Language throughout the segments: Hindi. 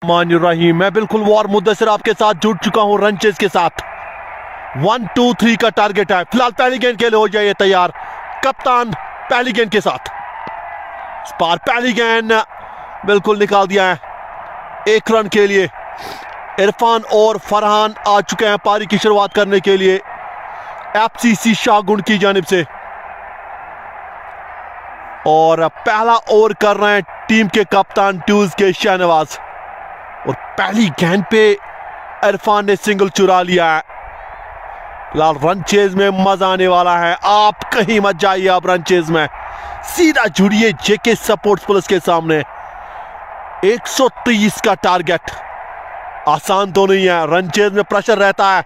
रहीम, मैं बिल्कुल वार मुद्दसर आपके साथ जुड़ चुका हूं रनचेज के साथ। 1 2 3 का टारगेट है। फिलहाल पहली गेंद के लिए हो जाइए तैयार। कप्तान पहली गेंद के साथ। इस बार पहली गेंद बिल्कुल निकाल दिया है 1 रन के लिए। इरफान और फरहान आ चुके हैं पारी की शुरुआत करने के लिए एफसीसी शाहगुंड की जानिब से, और पहला ओवर कर रहे हैं टीम के कप्तान ट्यूज के शाहनवाज। और पहली गेंद पे इरफान ने सिंगल चुरा लिया है। फिलहाल रन चेज में मजा आने वाला है। आप कहीं मत जाइए, आप रन चेज में सीधा जुड़िए जेके सपोर्ट्स प्लस के सामने। 123 का टारगेट आसान तो नहीं है, रन चेज में प्रेशर रहता है।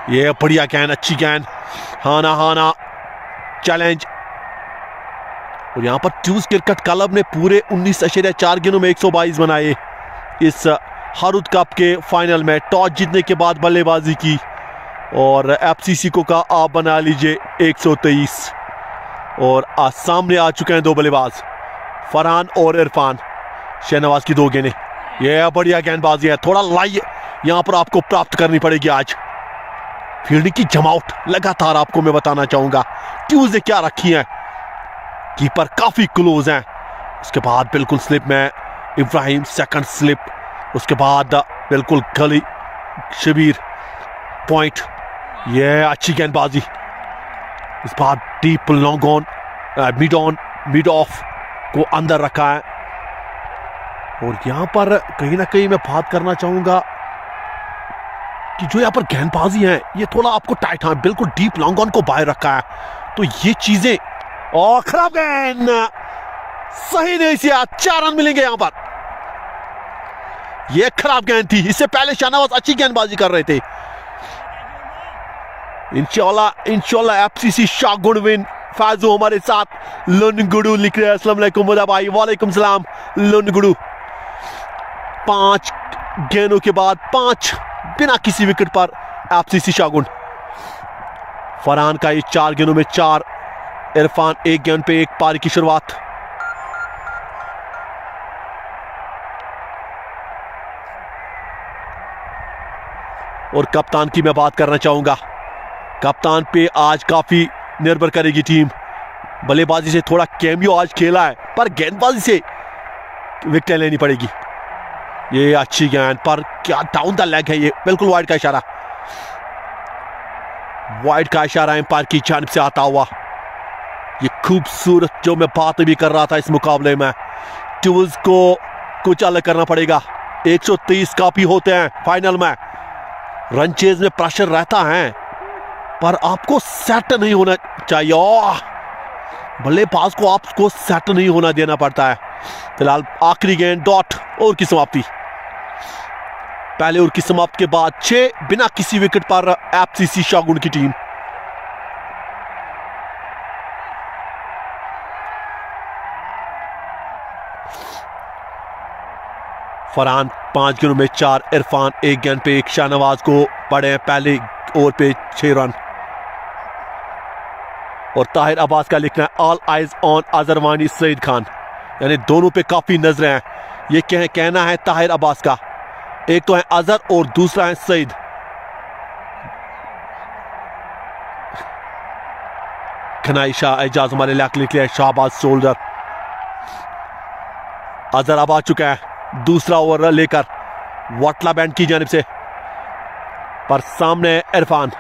ये बढ़िया गेंद, अच्छी गेंद, हाना चैलेंज। और यहां पर ट्यूज क्रिकेट क्लब ने पूरे 19.4 गेंदों में 122 बनाए इस हारुद कप के फाइनल में। टॉस जीतने के बाद बल्लेबाजी की और एफसीसी को कहा आप बना लीजिए 123। और आज सामने आ चुके हैं 2 बल्लेबाज, फरहान और इरफान। शाहनवाज की 2 गेंदें, यह बढ़िया गेंदबाजी है। थोड़ा लाई यहां पर आपको प्राप्त करनी पड़ेगी आज। फील्डिंग की जमावट लगातार आपको मैं बताना चाहूंगा ट्यूज ने क्या रखी है। कीपर काफी क्लोज हैं। उसके बाद बिल्कुल स्लिप में इब्राहिम, सेकंड स्लिप। उसके बाद बिल्कुल गली शबीर पॉइंट। ये अच्छी गेंदबाजी। इस बार deep long on, mid off को अंदर रखा है। और यहां पर कहीं ना कहीं मैं बात करना चाहूंगा कि जो यहां पर गेंदबाजी है ये थोड़ा आपको टाइट, हाँ बिल्कुल डीप लॉन्ग ऑन को बाहर रखा है, तो ये चीजें। और खराब गेंद, सही नहीं सिया, 4 रन मिलेंगे यहां पर। यह खराब गेंद थी। इससे पहले शाहनवाज अच्छी गेंदबाजी कर रहे थे। इंशाल्लाह एफसीसी शाहगुंड विन। फाजू हमारे साथ लुनगुडू लिख रहे हैं। अस्सलाम वालेकुम मुदा भाई। वालेकुम सलाम लुनगुडू। 5 गेंदों के बाद 5 बिना किसी विकेट पर एफसीसी शाहगुंड। फरहान का ये 4 गेंदों में 4, इरफान 1 गेंद पे 1, पारी की शुरुआत। और कप्तान की मैं बात करना चाहूंगा। कप्तान पे आज काफी निर्भर करेगी टीम। बल्लेबाजी से थोड़ा कैमियो आज खेला है, पर गेंदबाजी से विकेट लेनी पड़ेगी। ये अच्छी गेंद पर क्या डाउन द लेग है, ये बिल्कुल वाइड का इशारा। वाइड का इशारा एम्पायर की जानिब से आता हुआ। ये खूबसूरत जो मैं बात भी कर रहा था इस मुकाबले में, ट्यूज को कुछ अलग करना पड़ेगा। 123 काफी होते हैं फाइनल में। रन चेज में प्रेशर रहता है, पर आपको सेट नहीं होना चाहिए। बल्लेबाज को आपको सेट नहीं होना देना पड़ता है। फिलहाल आखिरी गेंद, डॉट ओवर की समाप्ति। पहले ओवर की समाप्ति के बाद 6 बिना किसी विकेट पर एफसीसी शाहगुंड की टीम। फरहान 5 गेंदों में 4, इरफान 1 गेंद पे 1। शाहनवाज को पड़े हैं पहले ओवर पे 6 रन। और ताहिर अब्बास का लिखना है all eyes on Ajarwani Saeed Khan, यानी दोनों पे काफी नजरें हैं। ये कहना है ताहिर अब्बास का। एक तो है अजहर और दूसरा है सईद। खनाई शाह एजाज हमारे इलाके लिख लिया है शाहबाज सोल्जर। अजहर अब आ चुका है दूसरा ओवर लेकर वाटला बैंड की जानिब से, पर सामने इरफान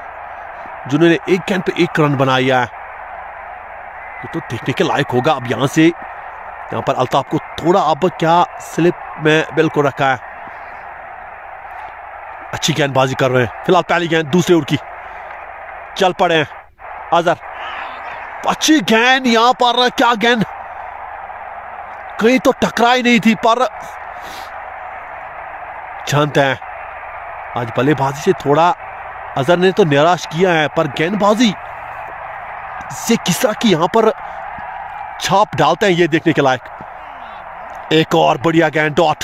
जिन्होंने 1 गेंद पे 1 रन बनाया है। ये तो देखने के लायक होगा। अब यहां पर अल्ताफ को थोड़ा अब क्या स्लिप में बिल्कुल रखा है। अच्छी गेंदबाजी कर रहे हैं। फिलहाल पहली गेंद दूसरे ओवर की, चल पड़े हैं अजहर। अच्छी गेंद, यहां पर क्या गेंद, कहीं तो टकराई नहीं थी, पर जानते हैं आज बल्लेबाजी से थोड़ा अजहर ने तो निराश किया है, पर गेंदबाजी से किस तरह की यहां पर छाप डालते हैं ये देखने के लायक। एक और बढ़िया गेंद, डॉट।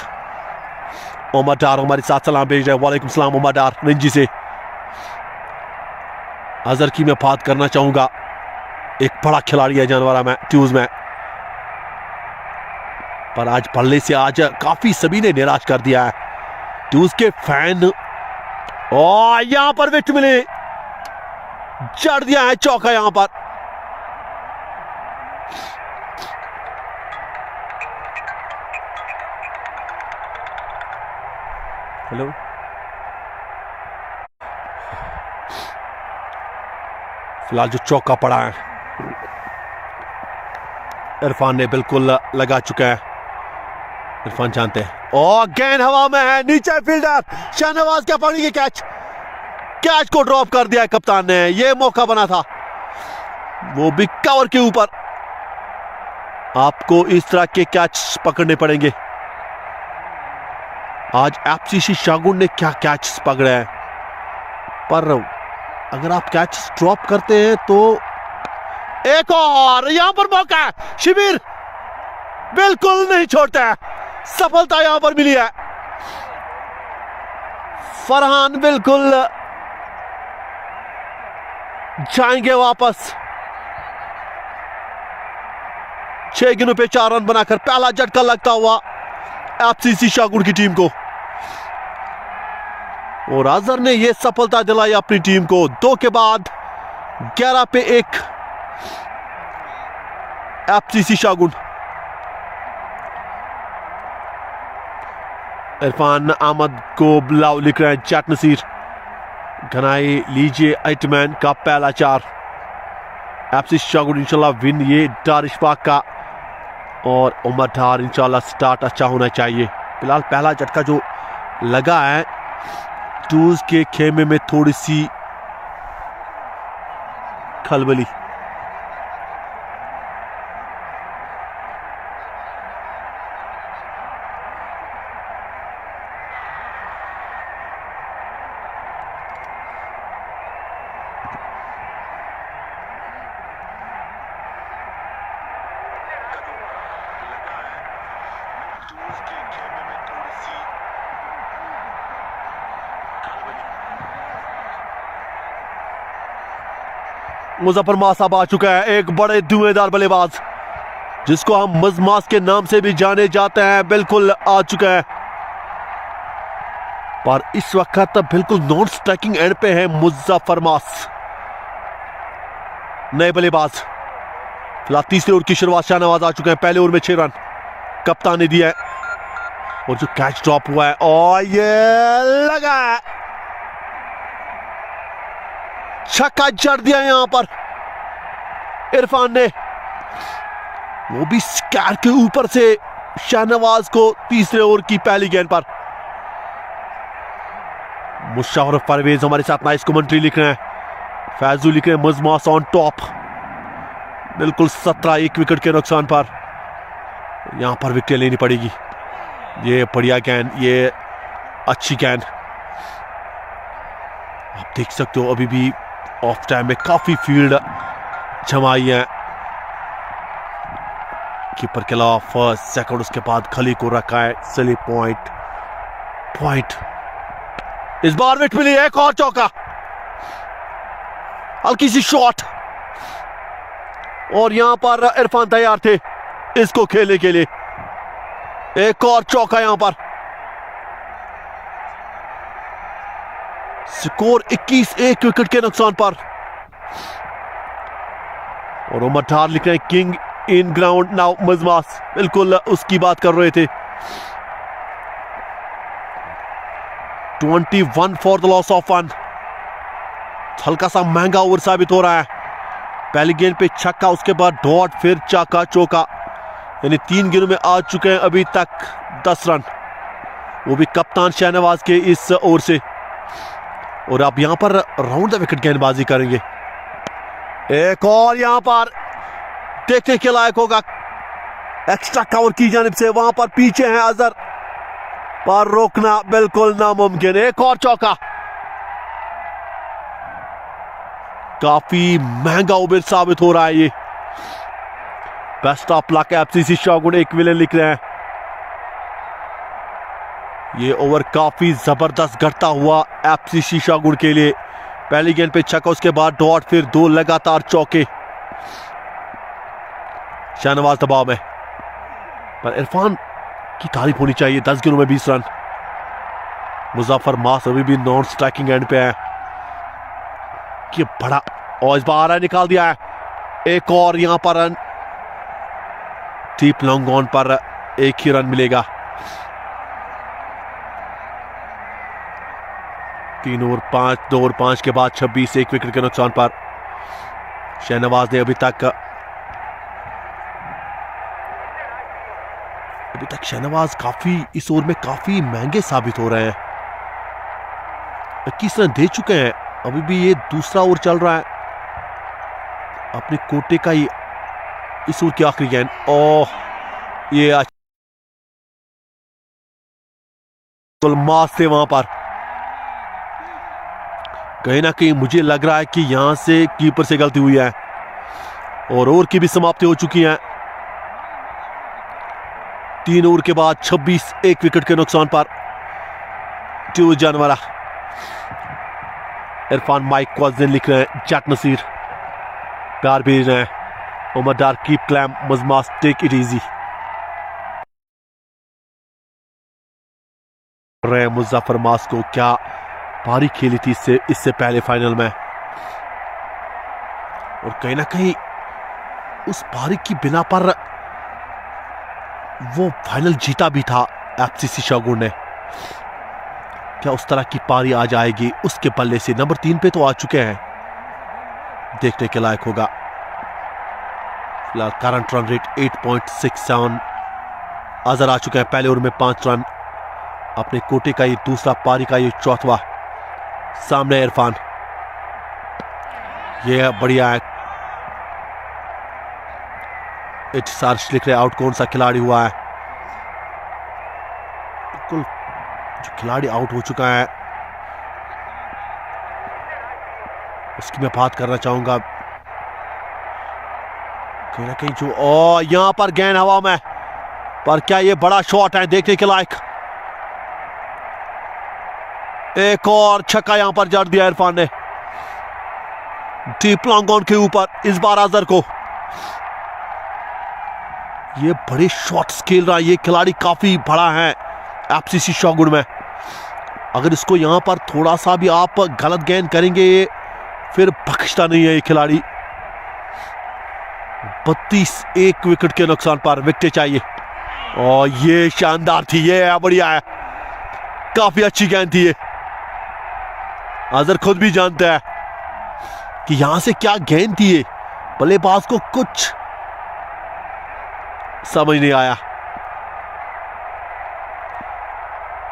उमर डार हमारे साथ सलाम भेज रहे हैं। वालेकुम सलाम उमर डार रंजी से। अजहर की मैं बात करना चाहूंगा, एक बड़ा खिलाड़ी है जानवरा में ट्यूज में। पर आज पल्ले से आज काफी सभी ने निराश कर दिया है तो उसके फैन। और यहां पर विकेट मिले, जड़ दिया है चौका यहां पर। हेलो, फिलहाल जो चौका पड़ा है इरफान ने बिल्कुल लगा चुका है। इरफान जानते हैं और गेंद हवा में है, नीचे फील्डर शाहनवाज क्या पकड़ेंगे कैच, कैच को ड्रॉप कर दिया है कप्तान ने। यह मौका बना था, वो भी कवर के ऊपर। आपको इस तरह के कैच पकड़ने पड़ेंगे। आज एफसीसी शाहगुन ने क्या कैच पकड़े हैं, पर अगर आप कैच ड्रॉप करते हैं तो एक और यहां पर मौका है। शिविर बिल्कुल नहीं छोड़ता है, सफलता यहां पर मिली है। फरहान बिल्कुल जाएंगे वापस। 6 गेंदों पे 4 रन बनाकर पहला झटका लगता हुआ एफसीसी शाहगुन की टीम को। और अजहर ने यह सफलता दिलाई अपनी टीम को। 2 के बाद 11 पे 1 एफसीसी शाहगुन। इरफान अहमद को बुलाओ, लिख रहे हैं चैट नसीर। घनाई लीजिए आइटमैन का पहला 4। एफसीसी शाहगुन इंशाल्लाह विन, ये डार इशफाक का और उमर डार इंशाल्लाह स्टार्ट अच्छा होना चाहिए। फिलहाल पहला झटका जो लगा है टूज के खेमे में थोड़ी सी खलबली। मुजफ्फर मासाब आ चुका है, एक बड़े धुएंधार बल्लेबाज जिसको हम मजमास के नाम से भी जाने जाते हैं, बिल्कुल आ चुका है। पर इस वक्त बिल्कुल नॉन स्ट्राइकिंग एंड पे है मुजफ्फर मास, नए बल्लेबाज। फिलहाल तीसरे ओवर की शुरुआत शाहनवाज आ चुके हैं। पहले ओवर में 6 रन कप्तान ने दिया है। और जो कैच ड्रॉप हुआ है और ये लगा है, छक्का जड़ दिया यहां पर इरफान ने, वो भी स्क्वायर के ऊपर से शाहनवाज को तीसरे ओवर की पहली गेंद पर। मुशर्रफ परवेज हमारे साथ नाइस कमेंट्री लिख रहे हैं। फैजू लिख रहे हैं मजमास ऑन टॉप, बिल्कुल 17 1 विकेट के नुकसान पर। यहां पर विकेट लेनी पड़ेगी। ये बढ़िया गेंद, ये अच्छी गेंद। आप देख सकते हो अभी भी ऑफ टाइम में काफी फील्ड जमाई है कीपर के अलावा। फर्स्ट सेकंड, उसके बाद खली को रखा है स्लिप पॉइंट। इस बार विकेट मिली, एक और चौका, हल्की सी शॉट। और यहां पर इरफान तैयार थे इसको खेलने के लिए। एक और चौका यहां पर। स्कोर 21 1 विकेट के नुकसान पर। और उमर डार लिख रहे हैं किंग इन ग्राउंड नाउ मजमास, बिल्कुल उसकी बात कर रहे थे। 21 फॉर द लॉस ऑफ 1। हल्का सा महंगा ओवर साबित हो रहा है। पहली गेंद पे छक्का, उसके बाद डॉट, फिर चाका चौका, यानी 3 गेंदों में आ चुके हैं अभी तक 10 रन, वो भी कप्तान शाहनवाज के इस ओवर से। और अब यहां पर राउंड द विकेट गेंदबाजी करेंगे। एक और यहां पर देखने के लायक होगा, एक्स्ट्रा कवर की जानिब से। वहां पर पीछे है अजहर, पर रोकना बिल्कुल नामुमकिन। एक और चौका, काफी महंगा ओवर साबित हो रहा है ये। बेस्ट ऑफ लक एफसीसी शाहगुन, एक विलन लिख रहे हैं। ये ओवर काफी जबरदस्त घटता हुआ एफसीसी शाहगुन के लिए। पहली गेंद पे छक्का, उसके बाद डॉट, फिर 2 लगातार चौके। शाहनवाज दबाव में, पर इरफान की तारीफ होनी चाहिए, 10 गेंदों में 20 रन। मुजफ्फर मास अभी भी नॉन स्ट्राइकिंग एंड पे है। कि बड़ा और इस बार निकाल दिया है। एक और यहां पर रन, डीप लॉन्ग ऑन पर एक ही रन मिलेगा। 3 ओवर 5, 2 ओवर 5 के बाद 26, 1 विकेट के नुकसान पर। शहनवाज ने अभी तक शहनवाज काफी इस ओवर में काफी महंगे साबित हो रहे हैं। 21 रन दे चुके हैं, अभी भी ये दूसरा ओवर चल रहा है। अपने कोटे का ही इस ओवर की आखिरी गेंद, ओह ये मास थे वहां पर। कहीं ना कहीं मुझे लग रहा है कि यहां से कीपर से गलती हुई है और ओवर की भी समाप्ति हो चुकी है। 3 ओवर के बाद 26, 1 विकेट के नुकसान पर टू जाने वाला। इरफान माइक क्वाजन लिख रहे हैं, जैक नसीर प्यार भेज रहे हैं, उमर डार कीप क्लैम मजमास टेक इट इजी। मुजफ्फर मास को क्या पारी खेली थी इससे पहले फाइनल में, और कहीं ना कहीं उस पारी की बिना पर वो फाइनल जीता भी था एफसीसी शाहगुन ने। क्या उस तरह की पारी आ जाएगी उसके पल्ले से? नंबर 3 पे तो आ चुके हैं, देखने के लायक होगा। फिलहाल करंट रन रेट 8.67, अजहर आ चुके हैं पहले ओवर में 5 रन। अपने कोटे का ये दूसरा, पारी का ये चौथा। सामने इरफान, ये बढ़िया है। सार्च लिख रहे आउट कौन सा खिलाड़ी हुआ है। बिल्कुल जो खिलाड़ी आउट हो चुका है उसकी मैं बात करना चाहूंगा। कहीं ना कहीं जो यहां पर गेंद हवा में, पर क्या ये बड़ा शॉट है देखने के लायक। एक और छक्का यहां पर जड़ दिया इरफान ने डीप लॉन्ग ऑन के ऊपर, इस बार अजहर को। ये बड़े शॉट्स खेल रहा है ये खिलाड़ी, काफी बड़ा है एफसीसी शाहगुन में। अगर इसको यहां पर थोड़ा सा भी आप गलत गेंद करेंगे फिर बख्शता नहीं है ये खिलाड़ी। 32, 1 विकेट के नुकसान पर विकेट चाहिए, और ये शानदार थी, ये बढ़िया है, काफी अच्छी गेंद थी ये। अजहर खुद भी जानता है कि यहां से क्या गेंद थी ये, बल्लेबाज को कुछ समझ नहीं आया।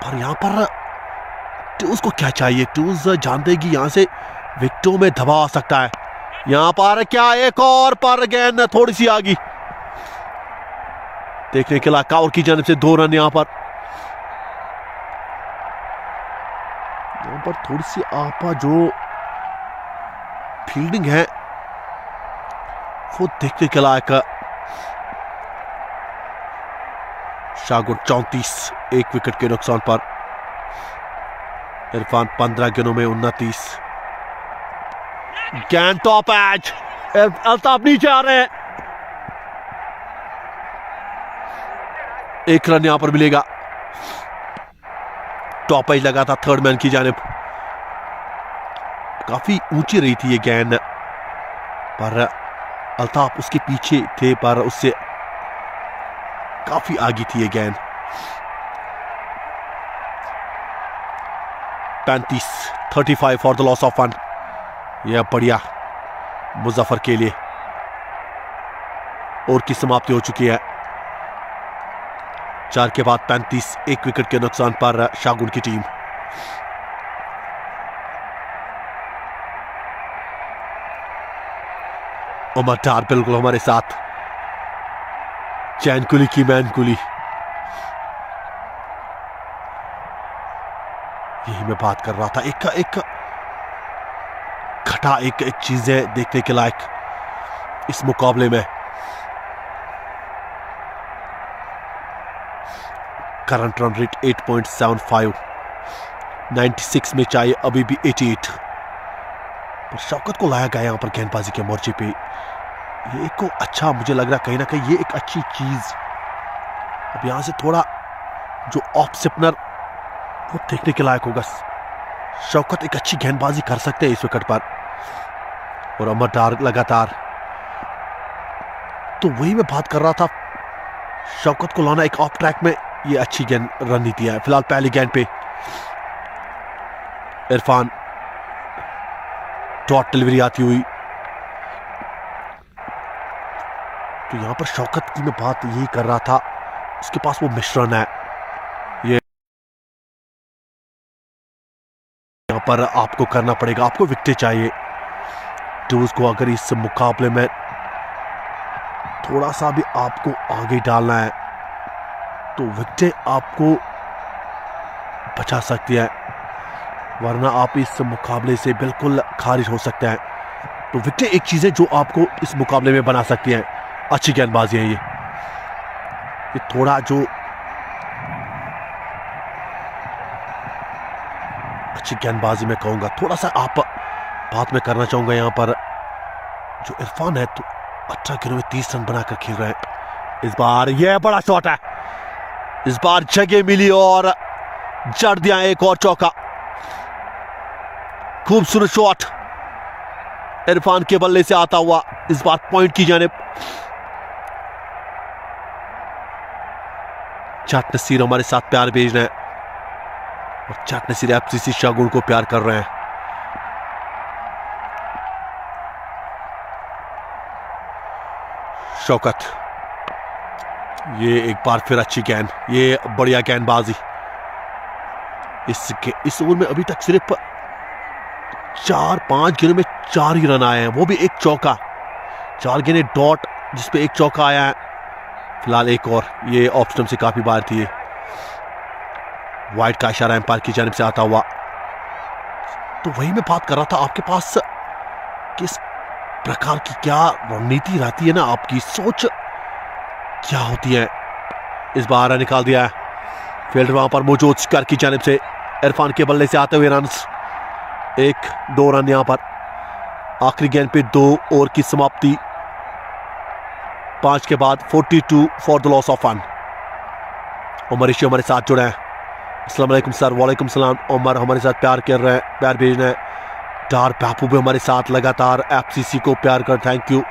पर यहां पर टूज को क्या चाहिए, टूज जानते कि यहां से विकेटों में दबाव आ सकता है। यहां पर क्या एक और पर गेंद थोड़ी सी आ गई, देखने के लिए काउर की जानिब से 2 रन। यहां पर थोड़ी सी आपा जो फील्डिंग है वो देखने के लायक। शाहगुन 34, 1 विकेट के नुकसान पर। इरफान 15 गेंदों में 29। गेंद टॉप एज, अल्ताफ नीचे आ रहे हैं, 1 रन यहां पर मिलेगा। टॉप एज लगा था थर्ड मैन की जानिब, काफी ऊंची रही थी ये गेंद, पर अल्ताफ उसके पीछे थे, पर उससे काफी आगे थी ये गेंद। 35, 35 फॉर द लॉस ऑफ 1। यह बढ़िया मुजफ्फर के लिए। ओवर की समाप्ति हो चुकी है। 4 के बाद 35, 1 विकेट के नुकसान पर शाहगुन की टीम। उमर डार बिल्कुल हमारे साथ, चैन कुली की मैन कुली, यही मैं बात कर रहा था। एक घटा एक चीजें देखने के लायक इस मुकाबले में। करंट रन रेट 8.75, 96 में चाहिए अभी भी 88, पर शौकत को लाया गया यहां पर गेंदबाजी के मोर्चे पे। ये एक को अच्छा मुझे लग रहा कहीं ना कहीं ये एक अच्छी चीज अब यहां से थोड़ा जो ऑफ स्पिनर वो देखने के लायक होगा। शौकत एक अच्छी गेंदबाजी कर सकते हैं इस विकेट पर, और अमर डार लगातार। तो वही मैं बात कर रहा था, शौकत को लाना एक ऑफ ट्रैक में, ये अच्छी गेंद रणनीति है। फिलहाल पहली गेंद पे इरफान, डॉट डिलीवरी आती हुई। तो यहां पर शौकत की मैं बात यही कर रहा था, उसके पास वो मिश्रण है। ये यहां पर आपको करना पड़ेगा, आपको विकेट चाहिए। तो उसको अगर इस मुकाबले में थोड़ा सा भी आपको आगे डालना है तो विकेट आपको बचा सकती है, वरना आप इस मुकाबले से बिल्कुल खारिज हो सकते हैं। तो विकेट एक चीज है जो आपको इस मुकाबले में बना सकती है। अच्छी गेंदबाजी है ये थोड़ा जो अच्छी गेंदबाजी मैं कहूंगा। थोड़ा सा आप बात में करना चाहूंगा यहां पर, जो इरफान है तो 18 गेंदों में 30 रन बनाकर खेल रहे हैं इस बार। यह बड़ा शॉट है, इस बार जगह मिली और जड़ दिया एक और चौका। खूबसूरत शॉट इरफान के बल्ले से आता हुआ, इस बार पॉइंट की जानिब। जाट नसीर हमारे साथ प्यार भेज रहे हैं, और जाट नसीर एफसीसी शाहगुण को प्यार कर रहे हैं। शौकत, ये एक बार फिर अच्छी गेंद, ये बढ़िया गेंदबाजी। इस ओवर में अभी तक सिर्फ 4-5 गेंदों में 4 ही रन आए हैं, वो भी एक चौका। 4 गेंदें डॉट जिसपे एक चौका आया है। फिलहाल एक और, ये ऑफ स्टंप से काफी बार थी। वाइड का इशारा एम्पायर की जानिब से आता हुआ। तो वही मैं बात कर रहा था, आपके पास किस प्रकार की क्या रणनीति रहती है ना, आपकी सोच क्या होती है। इस बार निकाल दिया है, फील्डर वहां पर मौजूद, शिकार की जानिब से इरफान के बल्ले से आते हुए रन। 1-2 रन यहां पर। आखिरी गेंद पे 2 ओवर की समाप्ति, 5 के बाद 42 for the loss of 1। Umar Rishi हमारे साथ जुड़े हैं। अस्सलाम वालेकुम सर। वालेकुम सलाम। उमर हमारे साथ प्यार कर रहे हैं, प्यार भेज रहे हैं। डार बापू भी हमारे साथ लगातार एफसीसी को प्यार कर, थैंक यू।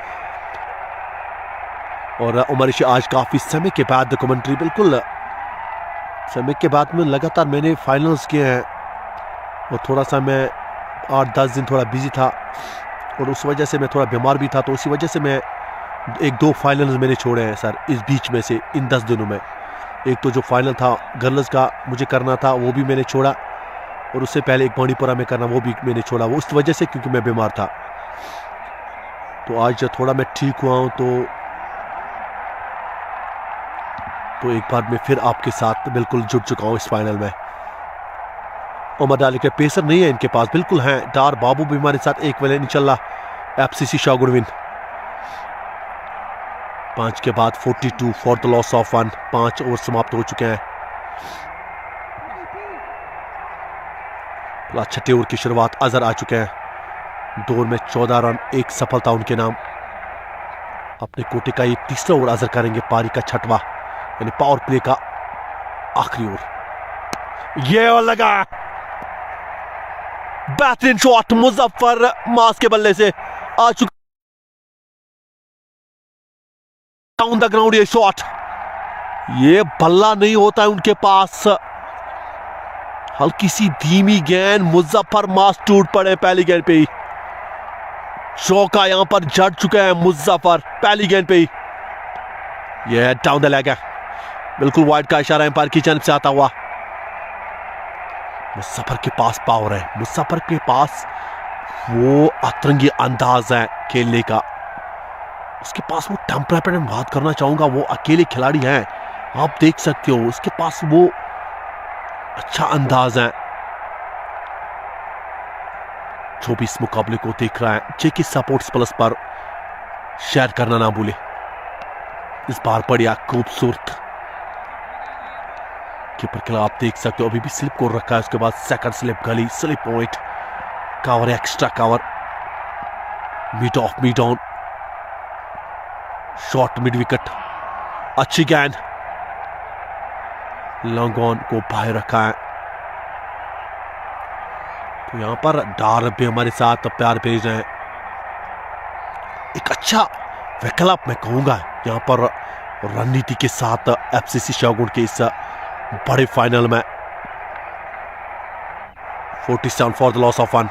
और उमर ऋषि आज काफी समय के बाद कमेंट्री, बिल्कुल समय के बाद में लगातार मैंने फाइनल्स किए हैं, और थोड़ा सा मैं 8-10 दिन थोड़ा बिजी था, और उस वजह से मैं थोड़ा बीमार भी था, तो उसी वजह से मैं 1-2 फाइनल्स मैंने छोड़े हैं सर इस बीच में से, इन 10 दिनों में। एक तो जो फाइनल था गर्ल्स का मुझे करना था, वो भी मैंने छोड़ा, और उससे पहले एक बांडीपुरा में करना, वो भी मैंने छोड़ा, वो उस वजह से क्योंकि मैं बीमार था। तो आज जब थोड़ा मैं ठीक हुआ हूं तो एक बार मैं फिर आपके साथ बिल्कुल जुड़ चुका हूं इस फाइनल में। उमर डाली के पेसर नहीं है इनके पास, बिल्कुल हैं। डार बाबू भी हमारे साथ एक वेले इंशाल्लाह एफसीसी शाहगुण विन। 5 के बाद 42 for the loss of 1। 5 over समाप्त हो चुके हैं। छठे ओवर की शुरुआत अजहर आ चुके हैं। 2 ओवर में 14 रन, 1 सफलता उनके नाम। अपने कोटे का ये तीसरा ओवर अजहर करेंगे, पारी का छठवां, यानी पावर प्ले का आखिरी ओवर। ये और लगा, बेहतरीन शॉट मुजफ्फर मास के बल्ले से आ चुका डाउन द ग्राउंड। ये शॉट, ये बल्ला नहीं होता है उनके पास। हल्की सी धीमी गेंद, मुजफ्फर मास टूट पड़े पहली गेंद पे ही। चौका यहां पर जड़ चुके हैं मुजफ्फर पहली गेंद पे ही। यह डाउन द लेग है, बिल्कुल वाइड का इशारा एम्पायर की जानिब से आता हुआ। मुजफ्फर के पास पावर है, मुजफ्फर के पास वो अतरंगी अंदाज है खेलने का, उसके पास वो टेम्परामेंट में बात करना चाहूंगा, वो अकेले खिलाड़ी हैं, आप देख सकते हो, उसके पास वो अच्छा अंदाज है। जो भी इस मुकाबले को देख रहा है, जेके सपोर्ट्स प्लस पर शेयर करना ना भूले। इस बार बढ़िया खूबसूरत कीपर के आप देख सकते हो, अभी भी स्लिप को रखा है, उसके बाद सेकंड स्लिप गली, slip point, cover, extra cover, mid of, mid on, short mid wicket, अच्छी गेंद, लॉन्ग ऑन को बाहर रखा है। तो यहां पर डार भी हमारे साथ प्यार भेज रहे हैं। एक अच्छा विकल्प मैं कहूंगा यहां पर रणनीति के साथ एफसीसी शाहगुंड के इस बड़े फाइनल में। 47 फॉर द लॉस ऑफ 1।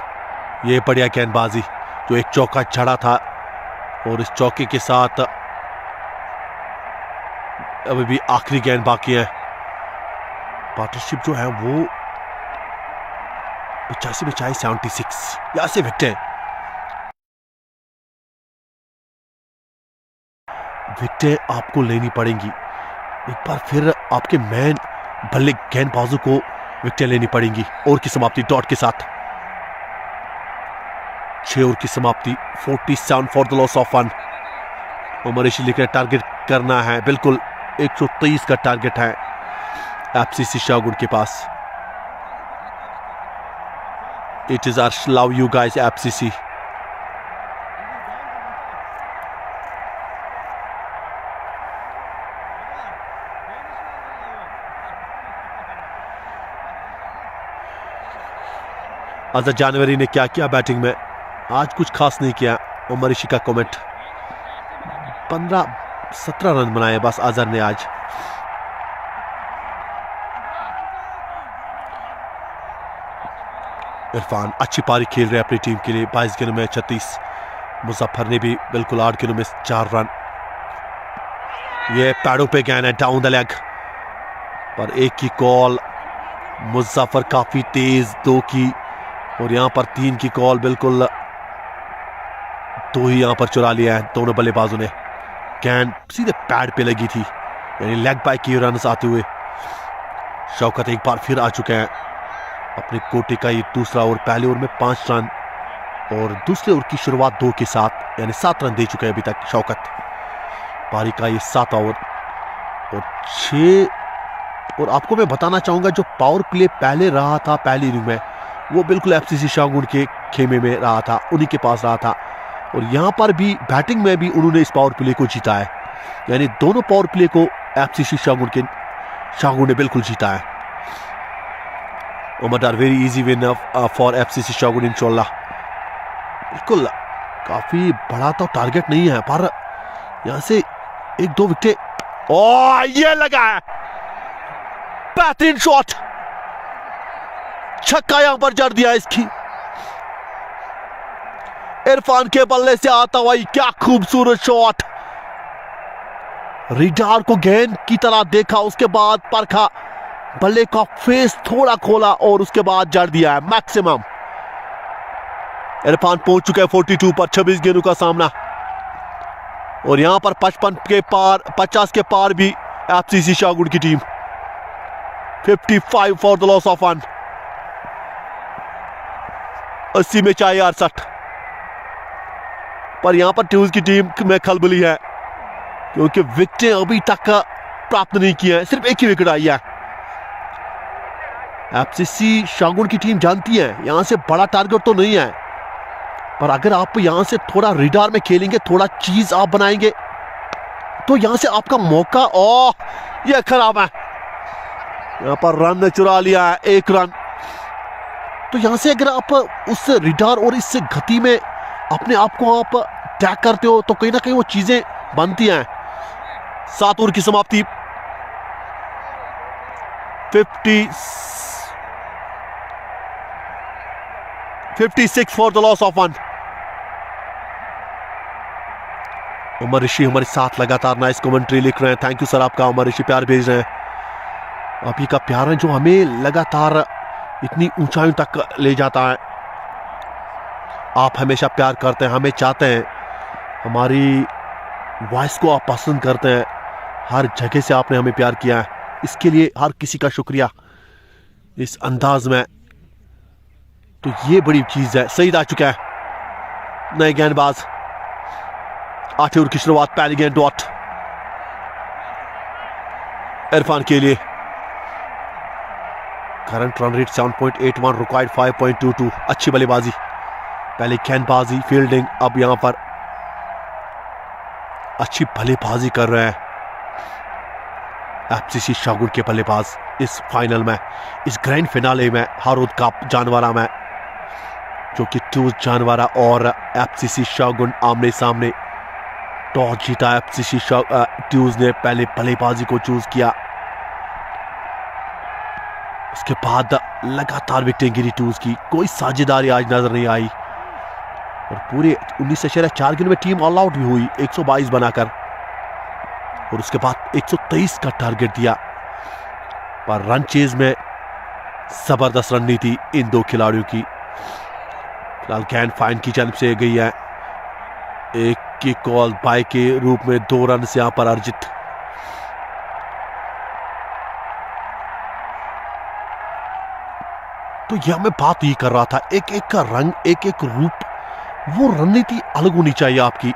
ये बढ़िया गेंदबाजी, जो एक चौका चढ़ा था और इस चौके के साथ अभी भी आखिरी गेंद बाकी है। पार्टनरशिप जो है वो 85-76 यहां से विकेटें आपको लेनी पड़ेंगी। एक बार फिर आपके मैन बल्ले गेंदबाजों को विकेटें लेनी पड़ेंगी। ओवर की समाप्ति डॉट के साथ 6 ओवर की समाप्ति। 47 for the loss of 1। Umar Rashid का टारगेट करना है, बिल्कुल 123 का टारगेट है एफसीसी शाहगुंड के पास। It is our love you guys FCC. Azhar Janwari ने क्या किया बैटिंग में? आज कुछ खास नहीं किया। उमर रशीद का कमेंट। 15-17 रन बनाए बस अजहर ने आज। इरफान अच्छी पारी खेल रहे अपनी टीम के लिए। 22 गेंदों में 36। मुजफ्फर ने भी बिल्कुल 8 गेंदों में 4 रन। ये पैडों पे गेंद है डाउन द लेग, पर एक की कॉल। मुजफ्फर काफी तेज 2 की, और यहां पर 3 की कॉल। बिल्कुल 2 ही यहां पर चुरा लिया है दोनों बल्लेबाजों ने। गेंद सीधे पैड पे लगी थी, यानी लेग बाय की रन आते हुए। शौकत एक बार फिर आ चुके हैं अपने कोटे का ये दूसरा ओवर। पहले ओवर में 5 रन और दूसरे ओवर की शुरुआत 2 के साथ, यानी 7 रन दे चुके हैं अभी तक शौकत। पारी का ये 7 ओवर और 6। और आपको मैं बताना चाहूंगा जो पावर प्ले पहले रहा था पहली इनिंग में, वो बिल्कुल एफसीसी शाहगुंड के खेमे में रहा था, उन्हीं के पास रहा था। और यहां पर भी बैटिंग में भी उन्होंने इस पावर प्ले को जीता है, यानी दोनों पावर प्ले को एफसीसी शाहगुंड ने बिल्कुल जीता है। Umar Dar very easy win for FCC Shahgund इंशाल्लाह। बिल्कुल काफी बड़ा तो टारगेट नहीं है, पर यहां से 1-2 विकेट। ये लगा है, बेहतरीन शॉट, छक्का यहां पर जड़ दिया इसकी। इरफान के बल्ले से आता हुआ क्या खूबसूरत शॉट। रिडार को गेंद की तरह देखा, उसके बाद परखा, बल्ले का फेस थोड़ा खोला और उसके बाद जड़ दिया है मैक्सिमम। इरफान पहुंच चुका है 42 पर। 26 गेंदों का सामना, और यहां पर 55 के पार, 50 के पार भी एफसीसी शाहगुंड की team. 55 for the loss of 1। 80 में चाहिए 68, पर यहां पर ट्यूज की टीम में खलबली है, क्योंकि विकेटें अभी तक प्राप्त नहीं की है। सिर्फ एक ही विकेट आई है। एफसीसी शाहगुंड की टीम जानती है यहां से बड़ा टारगेट तो नहीं है, पर अगर आप यहां से थोड़ा रिडार में खेलेंगे, थोड़ा चीज आप बनाएंगे, तो यहां से आपका मौका। यह खराब है, यहां पर रन ने चुरा लिया है, 1 रन। तो यहां से अगर आप उस रिडार और इस गति में अपने आप को आप टैग करते हो, तो कहीं ना कहीं वो चीजें बनती हैं। 7 ओवर की समाप्ति। 56 for the loss of 1। Umar Rishi हमारे साथ लगातार नाइस कमेंट्री लिख रहे हैं। थैंक यू सर आपका। उमर ऋषि प्यार भेज रहे हैं। आप ही का प्यार है जो हमें लगातार इतनी ऊंचाई तक ले जाता है। आप हमेशा प्यार करते हैं, हमें चाहते हैं, हमारी वॉइस को आप पसंद करते हैं। हर जगह से आपने हमें प्यार किया है, इसके लिए हर किसी का शुक्रिया इस अंदाज में। तो ये बड़ी चीज है। सईद आ चुका है, नए गेंदबाज। 8 ओवर की शुरुआत, पहली गेंद डॉट इरफान के लिए। Current run rate 7.81, required 5.22। अच्छी बल्लेबाजी, पहले गेंदबाजी, फील्डिंग, अब यहां पर अच्छी बल्लेबाजी कर रहे हैं एफसीसी शाहगुन के बल्लेबाज इस फाइनल में, इस ग्रैंड फिनाले में हारूद कप जानवरा में, जो कि टूज जानवरा और एफसीसी शाहगुन आमने सामने। टॉस जीता एफसीसी ट्यूज ने, पहले बल्लेबाजी को चूज किया, उसके बाद लगातार विकेटें गिरी ट्यूज की, कोई साझेदारी आज नजर नहीं आई और पूरे 19.4 गेंद में टीम ऑल आउट भी हुई 122 बनाकर, और उसके बाद 123 का टारगेट दिया। पर रन चेज में जबरदस्त रणनीति इन दो खिलाड़ियों की। फिलहाल गेंद फाइन की जानिब से गई है, एक की कॉल बाय के रूप में 2 रन से यहां पर अर्जित। तो यह मैं बात ही कर रहा था, एक एक का रंग, एक एक रूप, वो रणनीति अलग होनी चाहिए आपकी।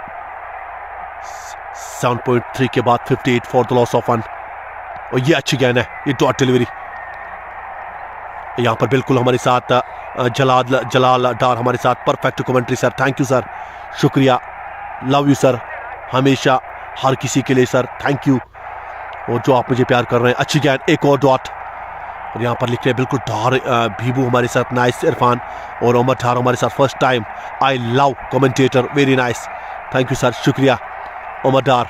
7.3 के बाद 58 फॉर द लॉस ऑफ 1, और ये अच्छी गेंद है, ये डॉट डिलीवरी। यहां पर बिल्कुल हमारे साथ जलाल डार हमारे साथ, perfect commentary sir, thank you sir, शुक्रिया, लव यू सर, हमेशा हर किसी के लिए सर, थैंक यू, और जो आप मुझे प्यार कर रहे हैं। अच्छी गेंद, एक और डॉट, और यहाँ पर लिख रहे हैं बिल्कुल डार भीबू हमारे साथ, नाइस इरफान, और उमर ठार हमारे साथ first time, I love commentator, very nice, thank you sir, शुक्रिया उमर डार,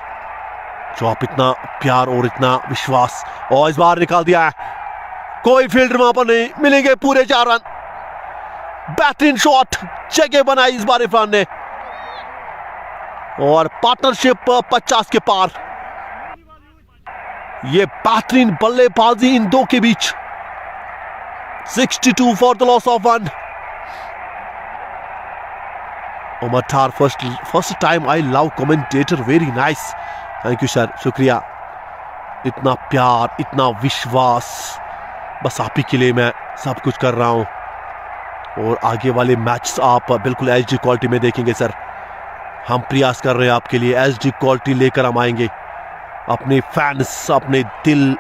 जो आप इतना प्यार और इतना विश्वास। और इस बार निकाल दिया है, कोई फील्डर वहां पर नहीं, मिलेंगे पूरे 4 रन, बेहतरीन शॉट, जगह बनाई इस बार इरफान ने, और पार्टनरशिप 50 के पार। ये बेहतरीन बल्लेबाजी इन दो के बीच, 62 for the loss of 1। Umar Thar first time, I love commentator, very nice, thank you sir, शुक्रिया, इतना प्यार, इतना विश्वास, बस आप ही के लिए मैं सब कुछ कर रहा हूं। और आगे वाले मैच आप बिल्कुल एचडी क्वालिटी में देखेंगे सर, हम प्रयास कर रहे हैं आपके लिए, एचडी क्वालिटी लेकर हम आएंगे अपने फैंस, अपने दिल,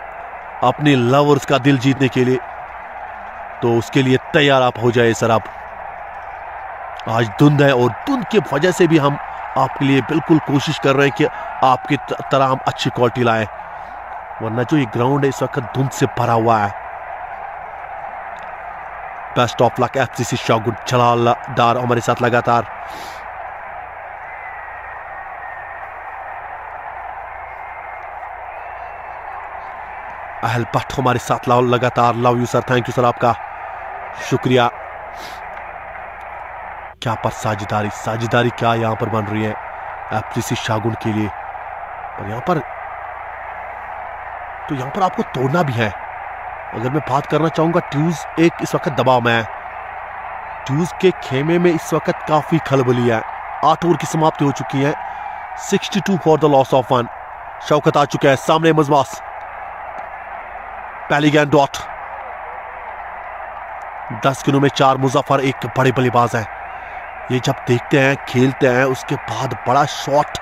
अपने लवर्स का दिल जीतने के लिए। तो उसके लिए तैयार आप हो जाए सर। आप आज धुंध है, और धुंध की वजह से भी हम आपके लिए बिल्कुल कोशिश कर रहे हैं कि आपकी तरह हम अच्छी क्वालिटी लाएं, वरना जो ये ग्राउंड है इस वक्त धुंध से भरा हुआ है। बेस्ट ऑफ लक एफसीसी शाहगुन, जलाल डार हमारे साथ लगातार। अहल भट्ट हमारे साथ लगातार, love you sir, thank you sir, आपका शुक्रिया। क्या पर साझेदारी क्या यहां पर बन रही है एफसीसी शाहगुन के लिए, और यहां पर आपको तोड़ना भी है। अगर मैं बात करना चाहूंगा, ट्यूज एक इस वक्त दबाव में है, ट्यूज के खेमे में इस वक्त काफी खलबली है। 8 ओवर की समाप्ति हो चुकी है, 62 for the loss of 1। Shaukat आ चुके हैं सामने, मजमास, पहली गेंद डॉट, 10 गेंदों में 4, मुजफ्फर एक बड़े बल्लेबाज हैं, ये जब देखते हैं, खेलते हैं, उसके बाद बड़ा शॉट,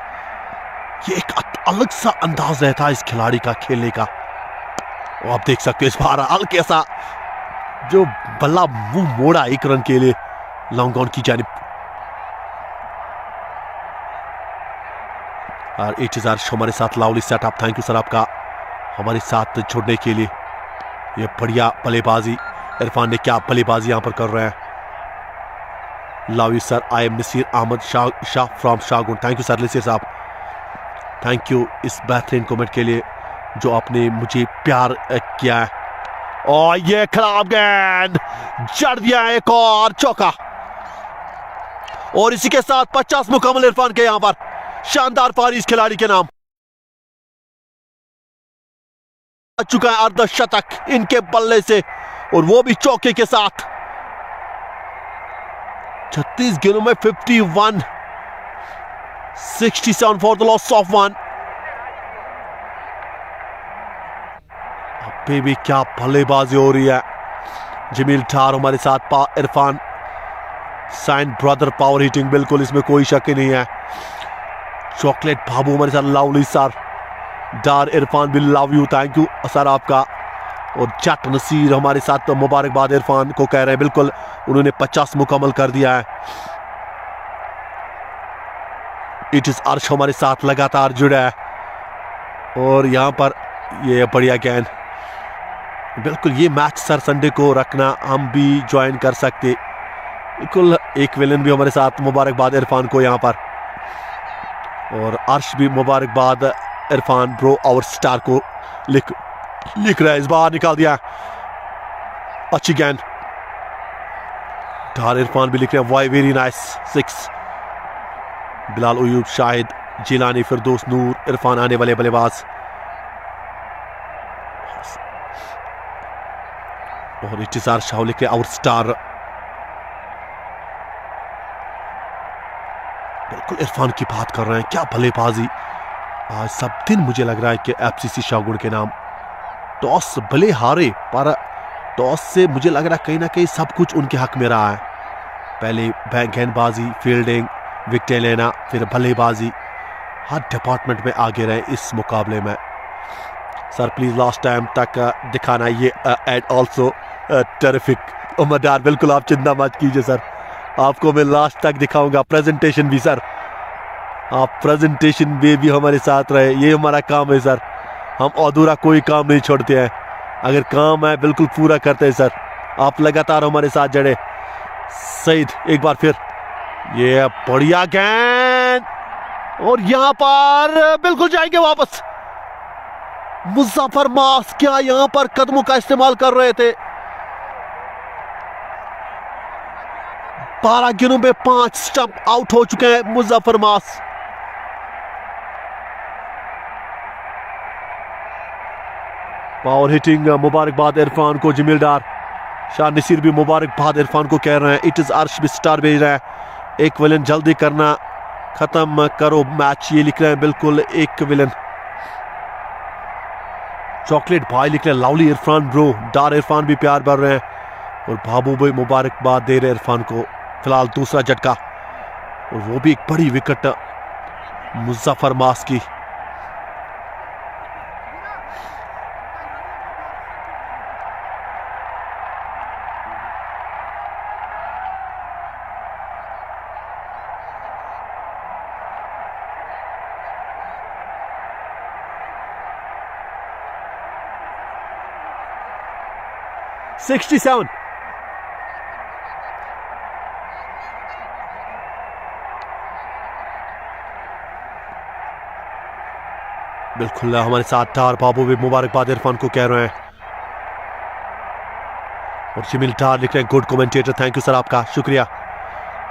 ये एक अलग सा अंदाज रहता है इस खिलाड़ी का खेलने का। और आप देख सकते हो इस बार हल्के सा जो बल्ला मुंह मोड़ा 1 रन के लिए लॉन्ग ऑन की जानिब। और 8000 हमारे साथ, लावली सेटअप, थैंक यू सर आपका हमारे साथ छोड़ने के लिए। ये बढ़िया बल्लेबाजी, इरफान ने क्या बल्लेबाजी यहां पर कर रहे हैं, love you sir, I am Naseer Ahmad Shah from Shahgun, thank you sir Naseer sahab, thank you इस बेहतरीन कमेंट के लिए जो आपने मुझे प्यार किया है। और ये खराब गेंद, जड़ दिया एक और चौका, और इसी के साथ 50 मुकम्मल इरफान के यहां पर, शानदार पारी इस खिलाड़ी के नाम। आ चुका है अर्धशतक इनके बल्ले से, और वो भी चौके के साथ। 36 गेंदों में 51, 67 फॉर द लॉस ऑफ 1। अभी भी क्या बल्लेबाजी हो रही है, जमील ठार हमारे साथ, इरफान साइन ब्रदर पावर हिटिंग, बिल्कुल इसमें कोई शक नहीं है। चॉकलेट बाबू हमारे साथ, लवली सर, डार इरफान भी love you, thank you sir आपका। और जट नसीर हमारे साथ, मुबारकबाद इरफान को कह रहे हैं, बिल्कुल उन्होंने 50 मुकम्मल कर दिया है। इट इज अर्श हमारे साथ लगातार जुड़ा है, और यहां पर ये बढ़िया गेंद, बिल्कुल ये मैच सर संडे को रखना, हम भी ज्वाइन कर सकते। बिल्कुल एक विलन भी हमारे साथ, मुबारकबाद इरफान को यहाँ पर, और अर्श भी मुबारकबाद इरफान ब्रो और स्टार को लिख रहा है। इस बार निकाल दिया, अच्छी गेंद, डार इरफान भी लिख रहे हैं why very nice 6। Bilal Ayub, Shahid, Jilani, Firdaus, Noor, Irfan आने वाले बल्लेबाज, और इंतजार शाह लिख रहे और स्टार। बिल्कुल इरफान की बात कर रहे हैं, क्या बल्लेबाजी आज सब दिन। मुझे लग रहा है कि एफसीसी शाहगुण के नाम, टॉस भले हारे पर टॉस से मुझे लग रहा है कहीं ना कहीं सब कुछ उनके हक में रहा है। पहले गेंदबाजी, फील्डिंग, विकेटें लेना, फिर बल्लेबाजी, हर डिपार्टमेंट में आगे रहे इस मुकाबले में। सर प्लीज लास्ट टाइम तक दिखाना ये एड ऑल्सो टेरिफिक। उमरदार बिल्कुल आप चिंता मत कीजिए सर, आपको मैं लास्ट तक दिखाऊंगा। प्रेजेंटेशन भी सर, आप प्रेजेंटेशन में भी हमारे साथ रहे, ये हमारा काम है सर। हम अधूरा कोई काम नहीं छोड़ते हैं, अगर काम है बिल्कुल पूरा करते हैं सर। आप लगातार हमारे साथ जड़े। सईद एक बार फिर, ये बढ़िया गेंद, और यहां पर बिल्कुल जाएंगे वापस। मुजफ्फर मास क्या यहां पर कदमों का इस्तेमाल कर रहे थे। 12 गेंदों में 5 स्टंप आउट हो चुके हैं मुजफ्फर मास। पावर हिटिंग, मुबारकबाद इरफान को। जमील डार, शाह नसीर भी मुबारकबाद इरफान को कह रहे हैं। इट इज अर्श भी स्टार भेज रहा है, एक विलन जल्दी करना, खत्म करो मैच, ये लिख रहे हैं बिल्कुल एक विलन। चॉकलेट भाई लिख रहे हैं लवली इरफान ब्रो। डार इरफान भी प्यार भर रहे हैं, और बाबू भाई मुबारकबाद दे रहे हैं इरफान को। फिलहाल दूसरा झटका, और वो भी एक बड़ी विकेट मुजफ्फर मास की। $67। बिल्कुल हमारे साथ डार बाबू भी मुबारकबाद इरफान को कह रहे हैं, और जमील डार लिख रहे हैं good commentator, thank you sir आपका, शुक्रिया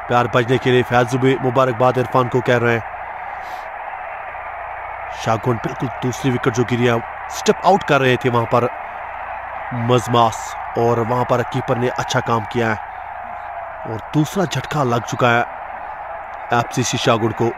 प्यार बजने के लिए। फैजू भी मुबारकबाद इरफान को कह रहे हैं। शाहगुन बिल्कुल दूसरी विकेट जो गिरी है, स्टेप आउट कर रहे थे वहां पर मजमास, और वहां पर कीपर ने अच्छा काम किया है, और दूसरा झटका लग चुका है एफसीसी शाहगुन को।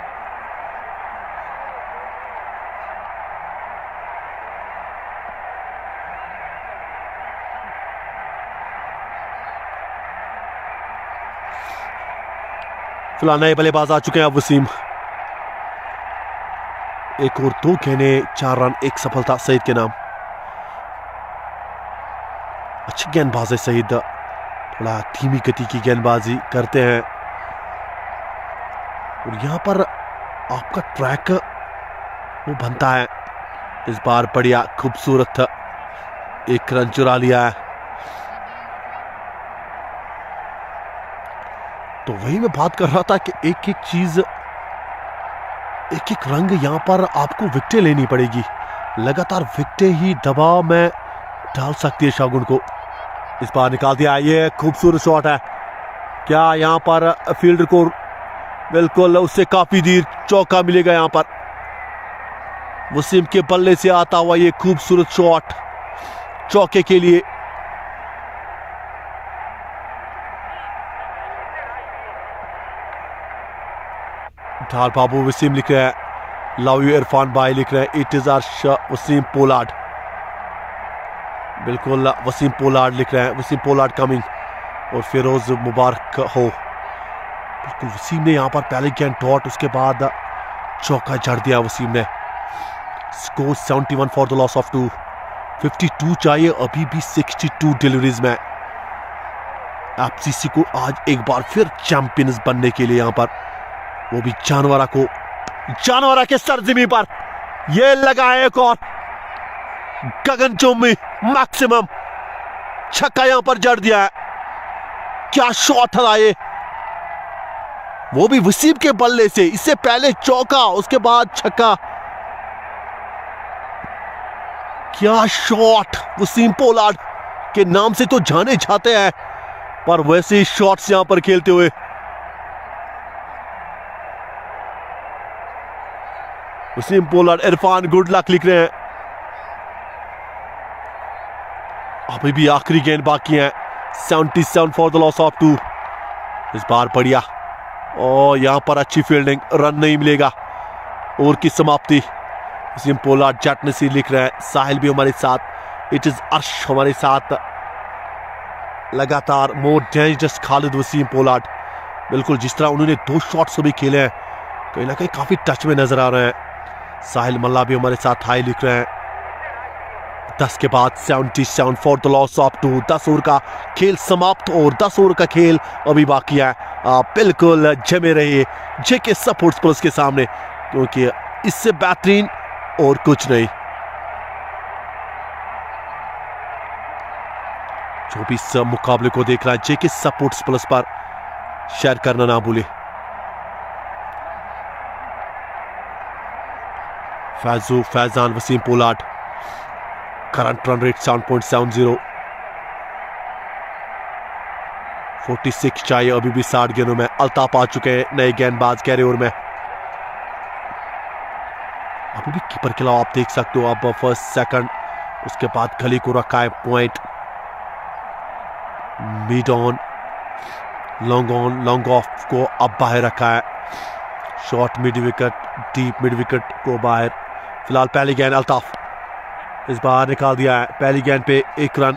फिलहाल नए बल्लेबाज आ चुके हैं। वसीम, एक और 2 गेंदें 4 रन 1 सफलता सईद के नाम। अच्छी गेंदबाज है सईद, थोड़ा धीमी गति की गेंदबाजी करते हैं, और यहां पर आपका ट्रैक वो बनता है। इस बार बढ़िया खूबसूरत एक रन चुरा लिया है। तो वही मैं बात कर रहा था कि एक एक चीज, एक एक रंग यहां पर आपको विकेटें लेनी पड़ेगी। लगातार विकेटें ही दबाव में डाल सकती है शाहगुन को। इस बार निकाल दिया, ये खूबसूरत शॉट है। क्या यहां पर फील्डर को बिल्कुल उससे काफी देर चौका मिलेगा। यहां पर वसीम के बल्ले से आता हुआ ये खूबसूरत शॉट चौके के लिए। ढाल बाबू वसीम लिख रहे हैं, लव यू इरफान भाई लिख रहे हैं, it is our Wasim Pollard. बिल्कुल वसीम पोलार्ड लिख रहे हैं, वसीम पोलार्ड कमिंग, और फिरोज मुबारक हो। बिल्कुल वसीम ने यहाँ पर पहले गेंद डॉट, उसके बाद चौका जड़ दिया वसीम ने। Score 71 for the loss of 2। 52 चाहिए अभी भी 62 डिलीवरीज में। एफसीसी को आज एक बार फिर चैंपियंस बनने के लिए यहाँ पर, वो भी जानवरा के सरजमी पर, ये लगा एक और गगनचुंबी मैक्सिमम छक्का यहां पर जड़ दिया है। क्या शॉट था ये, वो भी वसीम के बल्ले से। इससे पहले चौका, उसके बाद छक्का। क्या शॉट, वसीम पोलार्ड के नाम से तो जाने जाते हैं, पर वैसे शॉट्स यहां पर खेलते हुए। Wasim Pollard, Irfan good luck लिख रहे हैं। अभी भी आखिरी गेंद बाकी है। 77 फॉर द लॉस ऑफ 2। इस बार बढ़िया, और यहां पर अच्छी फील्डिंग, रन नहीं मिलेगा। ओवर की समाप्ति। वसीम पोलार्ड जटनसी लिख रहे हैं। साहिल भी हमारे साथ, इट इज अर्श हमारे साथ लगातार। More dangerous Khalid Wasim Pollard. बिल्कुल जिस तरह उन्होंने 2 शॉट्स भी खेले हैं, कहीं ना कहीं काफी टच में नजर आ रहे हैं। साहिल मल्ला भी हमारे साथ हाई लिख रहे हैं। 10 के बाद 77 for the loss of 2। 10 over का खेल समाप्त, और 10 ओवर का खेल अभी बाकी है। आप बिल्कुल जमे रहिए जेके सपोर्ट्स प्लस के सामने, क्योंकि इससे बेहतरीन और कुछ नहीं। जो भी इस मुकाबले को देख रहा है, जेके सपोर्ट्स प्लस पर शेयर करना ना भूले। Faizan Wasim Pollard, current run rate 7.70। 46 चाहिए अभी भी 60 गेंदों में। अल्ताफ आ चुके हैं नए गेंदबाज कैरे ओवर में। अभी भी कीपर के अलावा आप देख सकते हो, अब फर्स्ट सेकंड, उसके बाद गली को रखा है point. Mid on, long on, long off को अब बाहर रखा है। Short mid wicket, deep mid wicket को बाहर। फिलहाल पहली गेंद अल्ताफ, इस बार निकाल दिया है। पहली गेंद पे 1 रन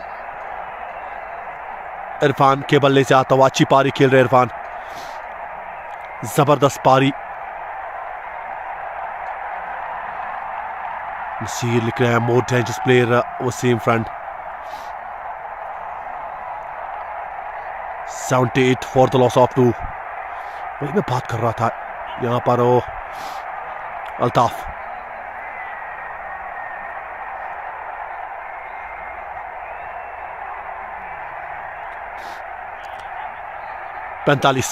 इरफान के बल्ले से आता हुआ। अच्छी पारी खेल रहे इरफान, जबरदस्त पारी। नसीर लिख रहे हैं मोर डेंजरस प्लेयर वसीम फ्रंट। 78 फॉर द लॉस ऑफ 2। वही मैं बात कर रहा था यहां पर। अल्ताफ, पैंतालीस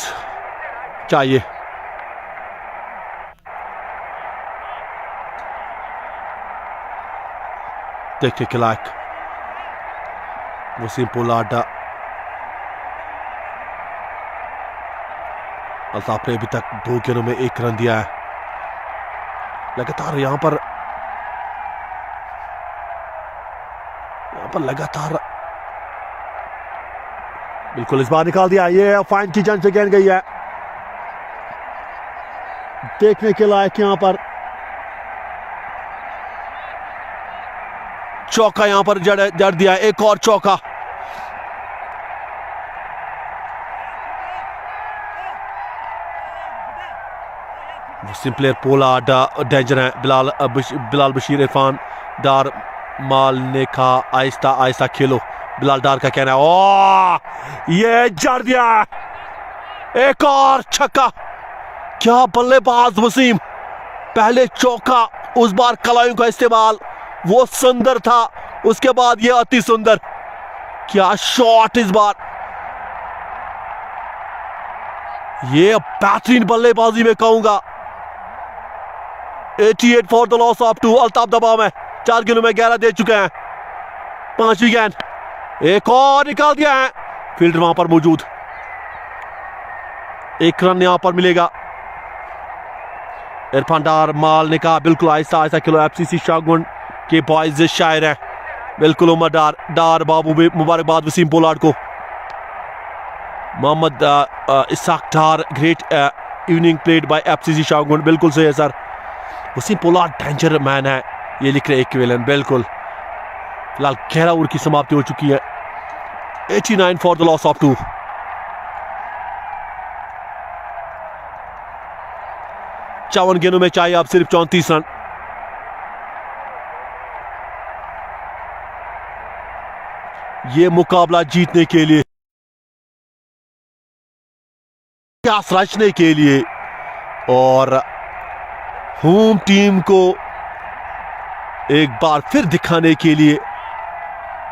चाहिए। देखने के लायक वसीम पोलार्ड। अल्ताफ ने अभी तक 2 गेंदों में 1 रन दिया है। लगातार यहां पर लगातार बिल्कुल इस बार निकाल दिया। ये फाइन की जंग से गेंद गई है। देखने के लायक यहां पर चौका यहां पर जड़ दिया। एक और चौका। वसीम प्लेयर पोलार्ड डेंजर है। बिलाल बशीर, इरफान डार, माल ने कहा आहिस्ता आहिस्ता खेलो। बिलाल डार का कहना है ओ ये जड़ दिया। एक और छक्का। क्या बल्लेबाज वसीम। पहले चौका, उस बार कलाइयों का इस्तेमाल, वो सुंदर था। उसके बाद ये अति सुंदर। क्या शॉट इस बार। ये बेहतरीन बल्लेबाजी में कहूंगा। 88 for the loss of 2। Altaf दबाव में 4 गेंदों में 11 दे चुके हैं। 5वीं गेंद, एक और निकाल दिया है। फील्डर वहां पर मौजूद। 1 रन यहां पर मिलेगा। इरफान डार, माल ने कहा बिल्कुल आहिस्ता आहिस्ता खेलो। एफसीसी शाहगुंड के बॉयज शायर हैं बिल्कुल। उमर डार बाबू भी मुबारकबाद वसीम पोलार्ड को। Mohammad Isaac Dar, great evening played by FCC Shahgund. बिल्कुल सही है sir. Waseem Pollard danger man है, ये लिख रहे एक्विलन। बिल्कुल। फिलहाल 11 ओवर की समाप्ति हो चुकी है। 89 फॉर द लॉस ऑफ 2। चौवन गेंदों में चाहिए अब सिर्फ 34 रन। ये मुकाबला जीतने के लिए, इतिहास रचने के लिए, और होम टीम को एक बार फिर दिखाने के लिए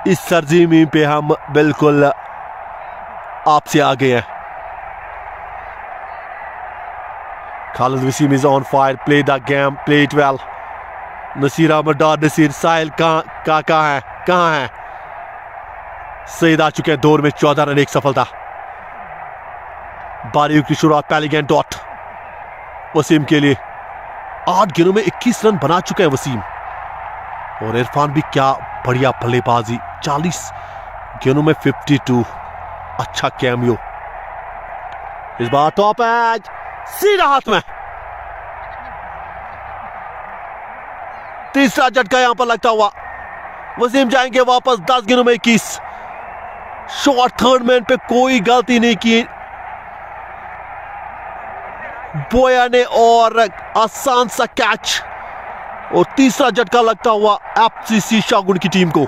इस सरजमीं पे हम बिल्कुल आपसे आगे हैं। Khalid Waseem is on fire, play the game, play it well. Naseer Ahmad Dar, Naseer, Sahil कहाँ है? सईद आ चुके हैं दौर में, 14 रन, एक सफलता। बारी की शुरुआत, पहले गेंद डॉट वसीम के लिए। 8 गेंदों में 21 रन बना चुके हैं वसीम। और इरफान भी क्या बढ़िया बल्लेबाजी, 40 गेंदों में 52, अच्छा कैमियो। इस बार टॉप एज, सीधा हाथ में। तीसरा झटका यहां पर लगता हुआ, वसीम जाएंगे वापस। 10 गेंदों में 21। शॉर्ट थर्ड मैन पे कोई गलती नहीं की बोया ने, और आसान सा कैच। और तीसरा झटका लगता हुआ एफसीसी शाहगुन की टीम को।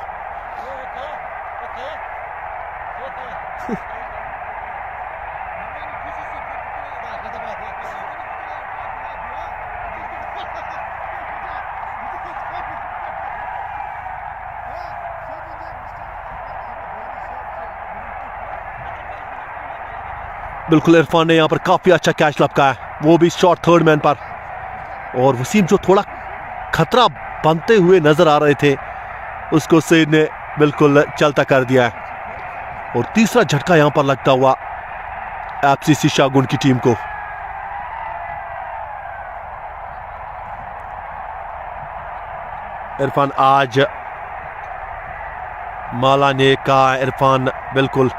बिल्कुल इरफान ने यहां पर काफी अच्छा कैच लपका है, वो भी शॉर्ट थर्ड मैन पर। और वसीम जो थोड़ा खतरा बनते हुए नजर आ रहे थे, उसको सईद ने बिल्कुल चलता कर दिया है। और तीसरा झटका यहां पर लगता हुआ एफसीसी शाहगुन की टीम को। इरफान आज माला ने कहा, इरफान बिल्कुल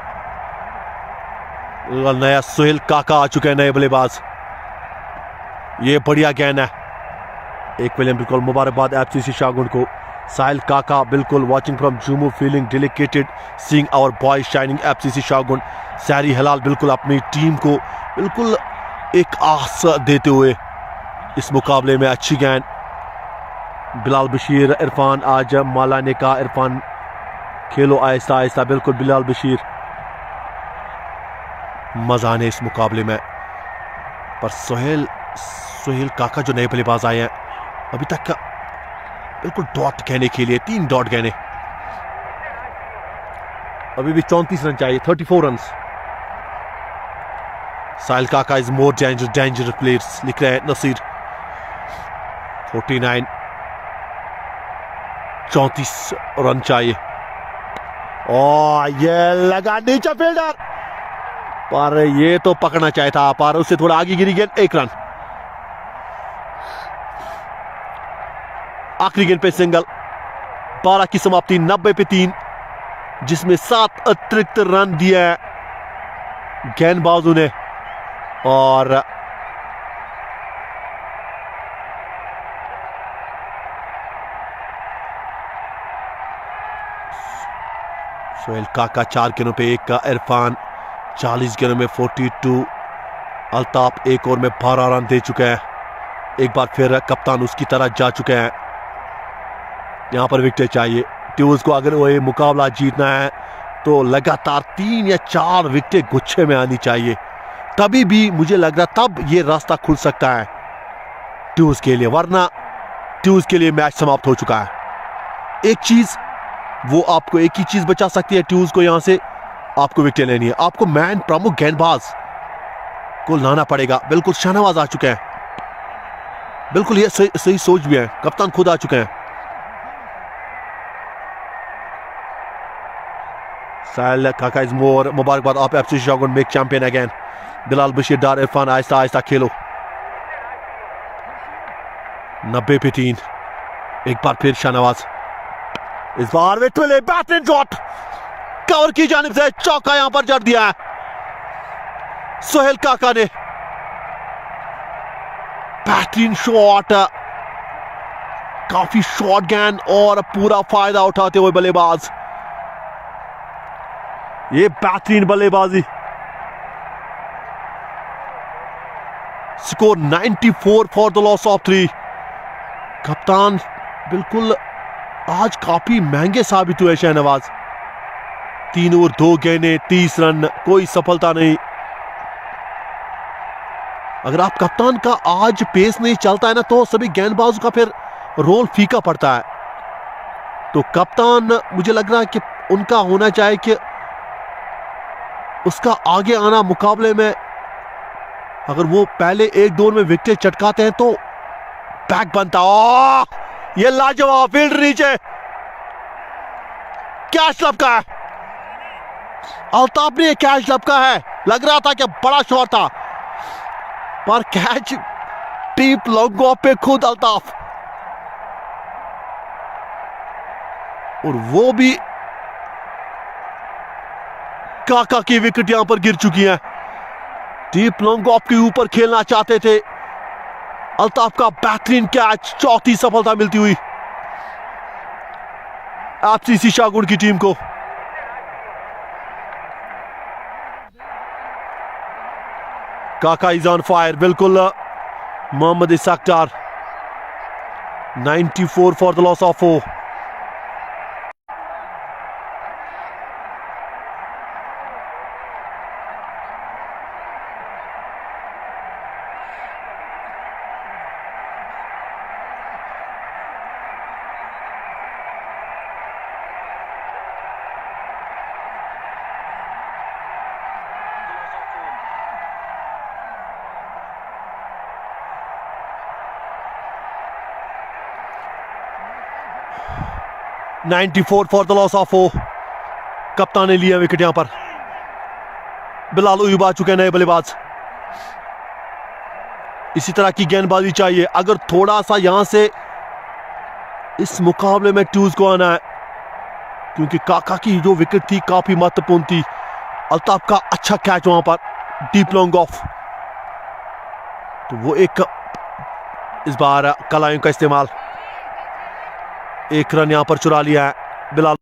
नया सोहेल काका आ चुके हैं, नए बल्लेबाज। ये बढ़िया गेंद है, एक विलियम, बिल्कुल मुबारकबाद एफसीसी शाहगुन को। साहिल काका बिल्कुल watching from Jammu, feeling delighted seeing our boy shining FCC Shahgun. सहरी हिलाल बिल्कुल अपनी टीम को बिल्कुल एक आस देते हुए इस मुकाबले में। अच्छी गेंद, बिलाल बशीर, इरफान आज माला ने कहा, इरफान खेलो आहिस्ता आहिस्ता। बिल्कुल बिलाल बशीर, मजा आने इस मुकाबले में। पर सोहेल काका जो नए बल्लेबाज आए हैं, अभी तक का बिल्कुल डॉट कहने के लिए 3 डॉट कहने। अभी भी 34 रन चाहिए, 34 रन। साहिल काका इज मोर डेंजरस प्लेयर्स, लिख रहे हैं नसीर। 49, 34 रन चाहिए। और ये लगा नीचे फील्डर, पर ये तो पकड़ना चाहिए था, पर उससे थोड़ा आगे गिरी गेंद। 1 रन। आखिरी गेंद पे सिंगल। 12 की समाप्ति, 90 पे 3, जिसमें 7 अतिरिक्त रन दिए गेंदबाजों ने। और सोहेल काका 4 गेंदों पे 1 का, इरफान 40 गेंदों में 42, अल्ताफ 1 ओवर में 12 रन दे चुके हैं। एक बार फिर कप्तान उसकी तरह जा चुके हैं। यहां पर विकेट चाहिए ट्यूज को, अगर वो ये मुकाबला जीतना है तो लगातार 3 या 4 विकेट गुच्छे में आनी चाहिए, तभी भी मुझे लग रहा तब ये रास्ता खुल सकता है ट्यूज के लिए, वरना ट्यूज के लिए मैच समाप्त हो चुका है। एक चीज, वो आपको एक ही चीज बचा सकती है ट्यूज को, यहां से आपको विकेट लेनी है, आपको मैन प्रमुख गेंदबाज को लाना पड़ेगा। बिल्कुल शाहनवाज आ चुके हैं, बिल्कुल ये सही सोच भी है, कप्तान खुद आ चुके हैं। साहिल काका इज मोर, मुबारकबाद, आप FCC Shahgun make champion again. Bilal Bashir Dar, Irfan आहिस्ता आहिस्ता खेलो। 90 पे 3, एक बार फिर शाहनवाज, इस बार विकेट मिले, बेहतरीन शॉट कवर की जानिब से, चौका यहां पर जड़ दिया है सोहेल काका ने। बेहतरीन शॉट, काफी शॉर्ट गेंद और पूरा फायदा उठाते हुए बल्लेबाज, ये बेहतरीन बल्लेबाजी। Score 94 for the loss of 3। कप्तान बिल्कुल आज काफी महंगे साबित हुए शाहनवाज। 3 ओवर 2 गेंदें, 30 रन, कोई सफलता नहीं। अगर आप कप्तान का आज पेस नहीं चलता है ना, तो सभी गेंदबाजों का फिर रोल फीका पड़ता है। तो कप्तान मुझे लग रहा है कि उनका होना चाहिए कि उसका आगे आना मुकाबले में, अगर वो पहले एक दौर में विकेट चटकाते हैं तो बैक बनता। ये लाजवाब फील्ड रीच है, कैच लपका है, अल्ताफ ने कैच लपका है। लग रहा था कि बड़ा शॉट था पर कैच डीप लॉन्ग ऑफ पे खुद अल्ताफ, और वो भी काका की विकेट यहां पर गिर चुकी है। डीप लॉन्ग ऑफ के ऊपर खेलना चाहते थे, अल्ताफ का बेहतरीन कैच, चौथी सफलता मिलती हुई एफसीसी शाहगुड़ की टीम को। काका इज ऑन फायर, बिल्कुल Mohammad Isaac Dar, 94 for the loss of 4। $94 for the loss of 4। कप्तान ने लिया विकेट यहां पर। बिलाल अयूब आ चुके हैं नए बल्लेबाज। इसी तरह की गेंदबाजी चाहिए अगर थोड़ा सा यहां से इस मुकाबले में टूज को आना है, क्योंकि काका की जो विकेट थी काफी महत्वपूर्ण थी। अल्ताफ का अच्छा कैच वहां पर, डीप लॉन्ग ऑफ, तो वो एक इस बार कलाइयों का इस्तेमाल, एक रन यहां पर चुरा लिया है Bilal.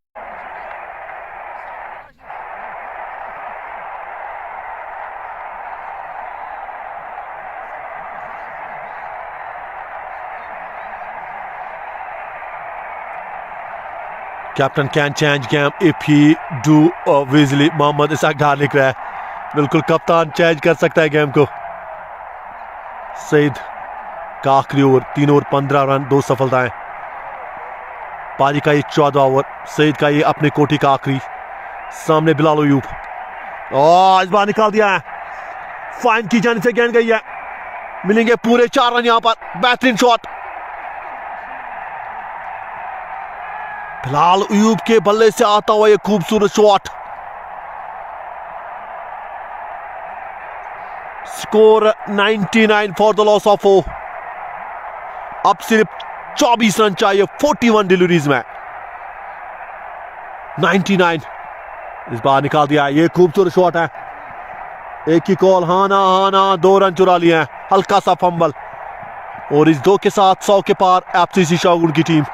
Captain can change game if he do विजली, मोहम्मद इसाक डार लिख रहा है। बिल्कुल कप्तान चेंज कर सकता है गेम को। सईद का आखिरी ओवर, 3 ओवर 15 रन 2 सफलताएं। पारी का ये 14वां ओवर, सईद का ये अपने कोठी का आखिरी। सामने बिलाल अयूब, इस बार निकाल दिया है, फाइन की जाने से गेंद गई है। मिलेंगे पूरे 4 रन यहां पर, बेहतरीन शॉट। बिलाल अयूब के बल्ले से आता हुआ ये खूबसूरत shot. Score 99 for the loss of 4। अब सिर्फ 24 रन चाहिए 41 डिलीवरीज में। 99 इस बार निकाल दिया, ये खूबसूरत शॉट है। एक ही कॉल, हाना 2 रन चुरा लिए हैं, हल्का सा फंबल, और इस 2 के साथ 100 के पार एफसीसी शाहगुड़ की टीम।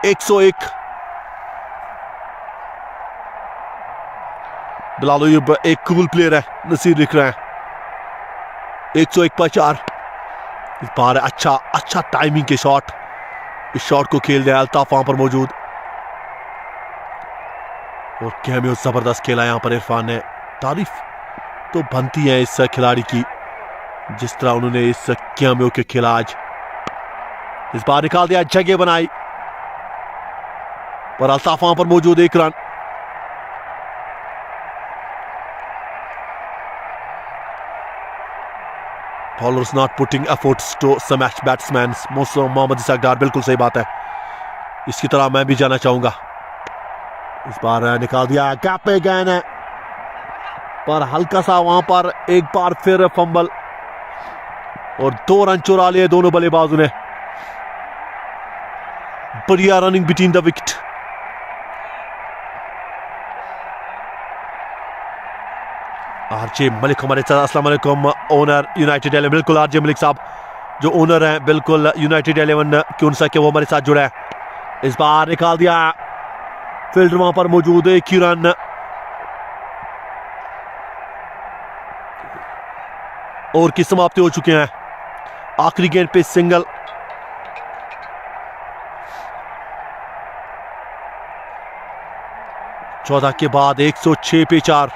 101। बिलाल अयूब एक कूल प्लेयर है, नसीर लिख रहे हैं। 101 पर 4। इस बार अच्छा टाइमिंग के शॉट, इस शॉट को खेल दिया अल्ताफ वहां पर मौजूद, और कैमियो जबरदस्त खेला यहां पर इरफान ने। तारीफ तो बनती है इस खिलाड़ी की, जिस तरह उन्होंने इस कैमियो के खेला आज। इस बार निकाल दिया, जगह बनाई, पर अल्ताफ वहां पर मौजूद, 1 run. Bowlers not putting efforts to smash batsman. Mohammad Isaac Dar, बिल्कुल सही बात है, इसकी तरह मैं भी जाना चाहूंगा। इस बार निकाल दिया, गैप पे गए हैं, पर हल्का सा वहां पर एक बार फिर फंबल, और 2 रन चुरा लिए दोनों बल्लेबाजों ने। बढ़िया running between the wicket. RJ Malik हमारे साथ, अस्सलाम वालेकुम, ओनर यूनाइटेड 11। बिल्कुल आरजे मलिक साहब जो ओनर हैं बिल्कुल यूनाइटेड 11 क्यों सके, वो हमारे साथ जुड़ा है। इस बार निकाल दिया, फील्डर वहां पर मौजूद, 1 ही रन। ओवर की समाप्ति हो चुके हैं, आखिरी गेंद पे सिंगल। चौदह के बाद 106 पे 4।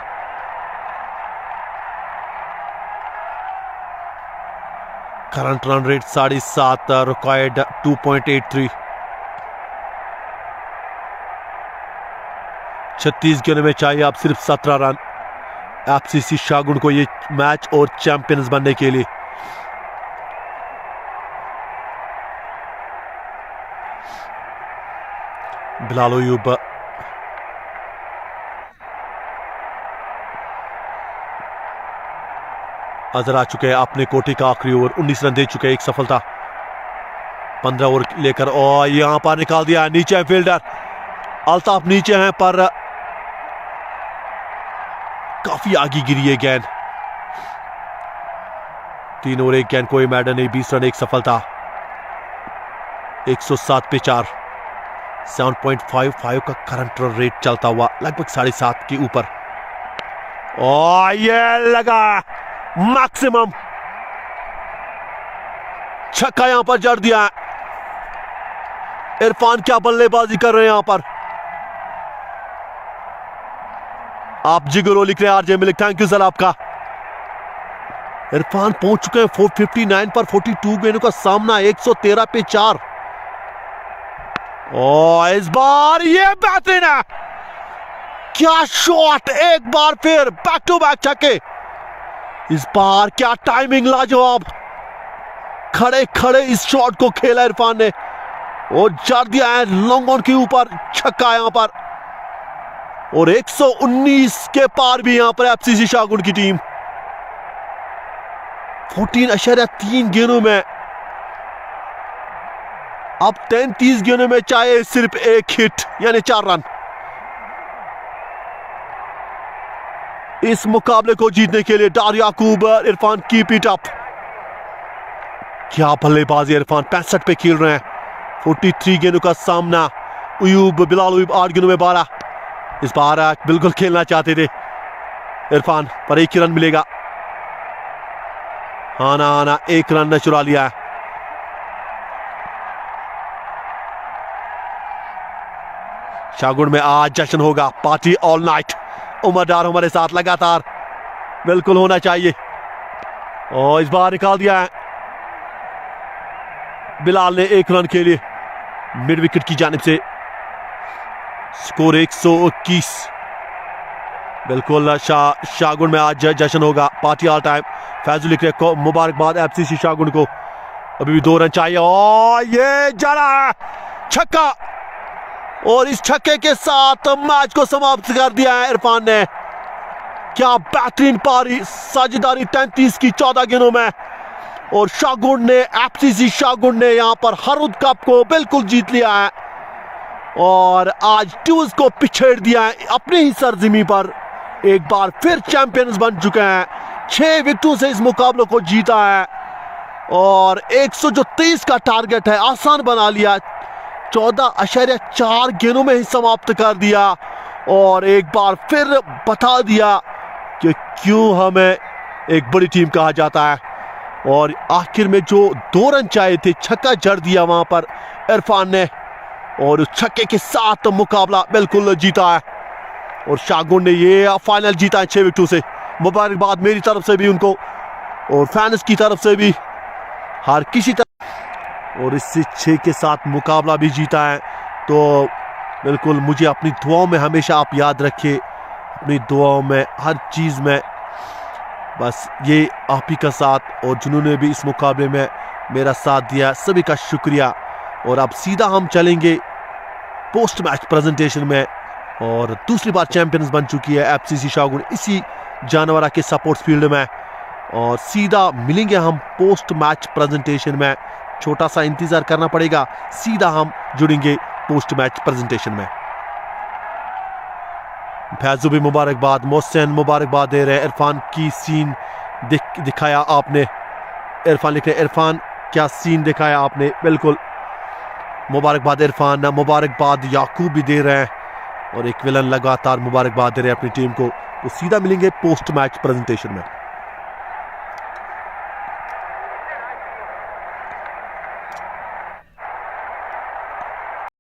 Current run rate 7.5, required 2.83। 36 गेंदों में चाहिए अब सिर्फ 17 रन एफसीसी शाहगुन को ये मैच और चैंपियंस बनने के लिए। बिलाल अयूब नजर आ चुके हैं अपने कोटे का आखिरी ओवर, 19 रन दे चुके हैं, एक सफलता, 15 ओवर लेकर। और यहां पर निकाल दिया, नीचे है फील्डर अल्ताफ, नीचे हैं पर काफी आगे गिरी है गेंद। 3 ओवर 1 गेंद, कोई मैडर नहीं, 20 रन एक सफलता, 107 पे 4, 7.55 का करंट रन रेट चलता हुआ, लगभग 7.5 के ऊपर। और ये लगा मैक्सिमम छक्का, यहां पर जड़ दिया। इरफान क्या बल्लेबाजी कर रहे हैं यहां पर। आप जिगरो लिख रहे हैं, RJ Malik, thank you sir आपका। इरफान पहुंच चुके हैं 459 पर, 42 गेंदों का सामना, 113 पे 4। और इस बार ये बेहतरीन है, क्या शॉट, एक बार फिर बैक टू बैक छक्के। इस बार क्या टाइमिंग, लाजवाब, खड़े खड़े इस शॉट को खेला इरफान ने और जड़ दिया है लॉन्ग ऑन के ऊपर, छक्का यहां पर। और 119 के पार भी यहां पर एफसीसी शाहगुन की टीम। 14.3 गेंदों में, अब 33 गेंदों में चाहे सिर्फ एक हिट यानी 4 रन। इस मुकाबले को जीतने के लिए डार याकूब, इरफान कीप इट अप। क्या बल्लेबाजी, इरफान 65 पे खेल रहे हैं, 43 गेंदों का सामना। अयूब, बिलाल अयूब 8 गेंदों में 12। इस बार बिल्कुल खेलना चाहते थे इरफान, पर 1 ही रन मिलेगा। आना 1 रन ने चुरा लिया है। शाहगुन में आज जश्न होगा, पार्टी ऑल नाइट। उमर डार हमारे साथ लगातार, बिल्कुल होना चाहिए। और इस बार निकाल दिया है बिलाल ने 1 रन के लिए मिड विकेट की जानिब से। स्कोर 121। बिल्कुल शाहगुन में आज जश्न होगा, पार्टी ऑल टाइम। फैजुल को मुबारकबाद एफसीसी शाहगुन को, अभी भी 2 रन चाहिए। और ये जड़ा छक्का, और इस छक्के के साथ मैच को समाप्त कर दिया है इरफान ने। क्या बेहतरीन पारी, साझेदारी 33 की 14 गेंदों में, और शाहगुन ने, एफसीसी शाहगुन ने यहां पर हरुद कप को बिल्कुल जीत लिया है और आज ट्यूज को पिछेड़ दिया है अपने ही सरजमी पर। एक बार फिर चैंपियंस बन चुके हैं, 6 विकेटों से इस मुकाबले को जीता है और 123 का टारगेट है आसान बना लिया, 14.4 गेंदों में ही समाप्त कर दिया और एक बार फिर बता दिया कि क्यों हमें एक बड़ी टीम कहा जाता है। और आखिर में जो 2 रन चाहिए थे, छक्का जड़ दिया वहां पर इरफान ने और उस छक्के के साथ मुकाबला बिल्कुल जीता है और शाहगुन ने ये फाइनल जीता है 6 विकेटों से। मुबारकबाद मेरी तरफ से भी उनको और फैंस की तरफ से भी, हर किसी तरफ। और इससे 6 के साथ मुकाबला भी जीता है, तो बिल्कुल मुझे अपनी दुआओं में हमेशा आप याद रखिए, अपनी दुआओं में हर चीज़ में। बस ये आप ही का साथ और जिन्होंने भी इस मुकाबले में मेरा साथ दिया, सभी का शुक्रिया। और अब सीधा हम चलेंगे पोस्ट मैच प्रेजेंटेशन में और दूसरी बार चैंपियंस बन चुकी है एफसीसी शाहगुन इसी जानवरा के सपोर्ट्स फील्ड में और सीधा मिलेंगे हम पोस्ट मैच प्रेजेंटेशन में। छोटा सा इंतजार करना पड़ेगा, सीधा हम जुड़ेंगे पोस्ट मैच प्रेजेंटेशन में। फैजू भी मुबारकबाद, मोहसिन मुबारकबाद दे रहे हैं। इरफान की सीन दिखाया आपने, इरफान लिख रहे हैं, इरफान क्या सीन दिखाया आपने, बिल्कुल मुबारकबाद इरफान। मुबारकबाद याकूब भी दे रहे हैं और एक विलन लगातार मुबारकबाद दे रहे हैं अपनी टीम को। तो सीधा मिलेंगे पोस्ट मैच प्रेजेंटेशन में।